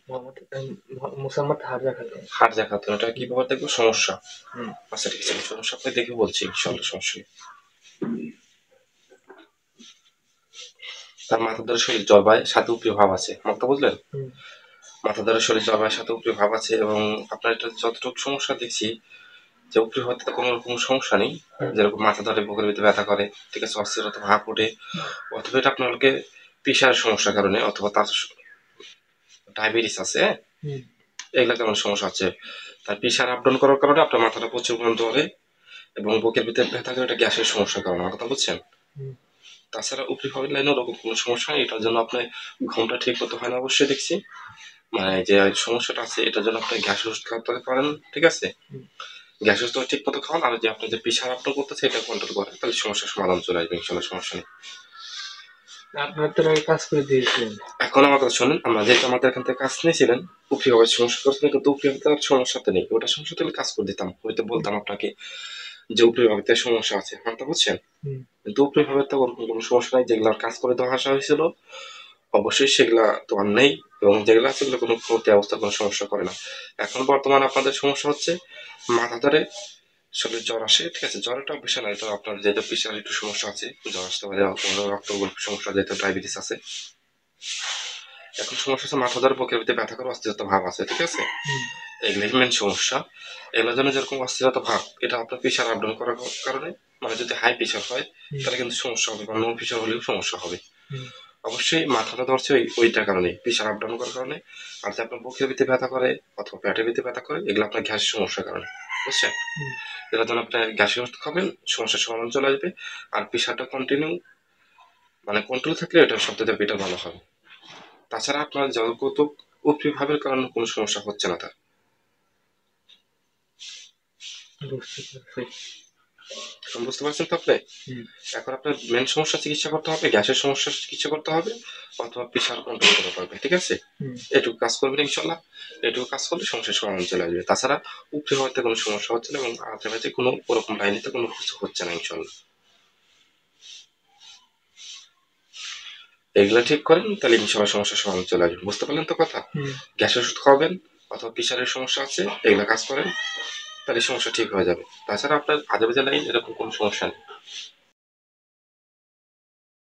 মোহাম্মদ মুসাম্মদ হারজা খাতুন। হারজা খাতুন, এটা কি ব্যাপার দেখবো? সমস্যা। হুম। আচ্ছা ঠিক আছে, আমি সমস্যা আপনাকে দেখে বলছি ইনশাল্লাহ, সমস্যা নেই। তার মাথা ধরে শরীর জলবায় সাথে উপরি ভাব আছে, মাথা বুঝলেন? হুম। মাথা ধরে শরীর জলবায়ের সাথে উপরি ভাব আছে, এবং আপনার এটা যতটুকু সমস্যা দেখছি যে উপরি হওয়াতে তো কোনো রকম সমস্যা নেই। যেরকম মাথা ধরে বুকের ভিতরে ব্যথা করে, ঠিক আছে, অস্থিরতা ভাব ওঠে, অথবা এটা আপনাকে প্রেশারের সমস্যার কারণে, অথবা তার ডায়াবেটিস আছে, হুম। এগুলা কেমন সমস্যা হচ্ছে। তার প্রেশার আপ ডাউন করার কারণে আপনার মাথাটা প্রচুর পরিমাণ ধরে, এবং বুকের ভিতরে ব্যথা করে, এটা গ্যাসের সমস্যার কারণে, আমার কথা বুঝছেন? হুম। তাছাড়া উপরি ভাবের লাইনে ওরকম কোনো সমস্যা নেই, এটার জন্য আপনার ঘুমটা ঠিক মতো হয় না অবশ্যই দেখছি। মানে যে সমস্যাটা আছে এটার জন্য আপনি গ্যাসের ওষুধ খাওয়াতে পারেন, ঠিক আছে? হুম। গ্যাসের ওষুধ ঠিক মতো খাওয়ান, আর যে আপনার যে প্রেশার আপ ডাউন করতেছে এটা কন্ট্রোল করেন, তাহলে সমস্যার সমাধান চলে আসবে ইনশাল্লাহ, সমস্যা নেই। আপনার তো আগে কাজ করে দিয়েছিলেন। এখন আমার কথা শুনেন, আমরা যেহেতু আমাদের এখান থেকে কাজ নিয়েছিলেন, উপরি ভাবে সমস্যা করছিলেন, কিন্তু উপরি ভাবে আর সমস্যাতে নেই, ওটা সমস্যা হলে কাজ করে দিতাম, হয়তো বলতাম আপনাকে যে উপরি ভাবে সমস্যা আছে, মানতে বুঝছেন? হুম। কিন্তু উপরি ভাবে তো ওরকম কোনো সমস্যা নাই, যেগুলো কাজ করে দেওয়া আসা হয়েছিল অবশ্যই সেগুলা তো আর নেই, এবং যেগুলো আছে সেগুলো কোনো ক্ষতি অবস্থা কোনো সমস্যা করে না। এখন বর্তমানে আপনাদের সমস্যা হচ্ছে মাথা ধরে শরীরে জ্বর আসে, ঠিক আছে, জ্বরটা বিষয় না, এটা আপনার যেহেতু প্রেশার একটু সমস্যা আছে, জ্বর আসতে পারে, রক্ত সমস্যা, যেহেতু ডায়াবেটিস আছে। এখন সমস্যা হচ্ছে মাথা ধরে বুকের ভিতরে ব্যথা করে অস্থিরতা ভাব আছে, ঠিক আছে, হুম। এগুলোই মেন সমস্যা। এগুলোর জন্য যেরকম অস্থিরতা ভাব, এটা আপনার প্রেশার আপ ডাউন করার কারণে, মানে যদি হাই প্রেশার হয় তাহলে কিন্তু সমস্যা হবে, বা লো প্রেশার হলেও সমস্যা হবে। হুম। অবশ্যই মাথাটা ধরছে ওইটার কারণে, প্রেশার আপ ডাউন করার কারণে। আর যে আপনার বুকের ভিতরে ব্যথা করে অথবা পেটের ভিতরে ব্যথা করে, এগুলো আপনার গ্যাসের সমস্যার কারণে, বুঝছেন? হুম। এটার জন্য আপনার গ্যাসের ওষুধ খাবেন, সমস্যার সমাধান চলে আসবে। আর প্রেশারটা কন্টিনিউ মানে কন্ট্রোল থাকলে এটা সবথেকে বেটার ভালো হবে। তাছাড়া আপনার জলগত উপরি ভাবের কারণে কোনো সমস্যা হচ্ছে না তার। বুঝতে পারছি। এখন বুঝতে পারছেন তো আপনি? হুম। এখন আপনার মেন সমস্যা চিকিৎসা করতে হবে, গ্যাসের সমস্যা চিকিৎসা করতে হবে, অথবা প্রেশার কন্ট্রোল করতে হবে, ঠিক আছে? হুম। এটুকু কাজ করবেন ইনশাল্লাহ, এটুকু কাজ করলে সমস্যার সমাধান চলে আসবে। তাছাড়া উপরে হওয়াতে কোনো সমস্যা হচ্ছে না, এবং আশেপাশে কোনো ওরকম লাইনেতে কোনো কিছু হচ্ছে না ইনশাল্লাহ। এগুলা ঠিক করেন, তাহলে ইনশাল্লাহ সমস্যার সমাধান চলে আসবে। বুঝতে পারলেন তো কথা? হুম। গ্যাসের ওষুধ খাওয়াবেন, অথবা প্রেশারের সমস্যা আছে, এগুলা কাজ করেন, তাহলে সমস্যা ঠিক হয়ে যাবে। তাছাড়া আপনার আজে বাজে লাইন এরকম কোনো সমস্যা নেই।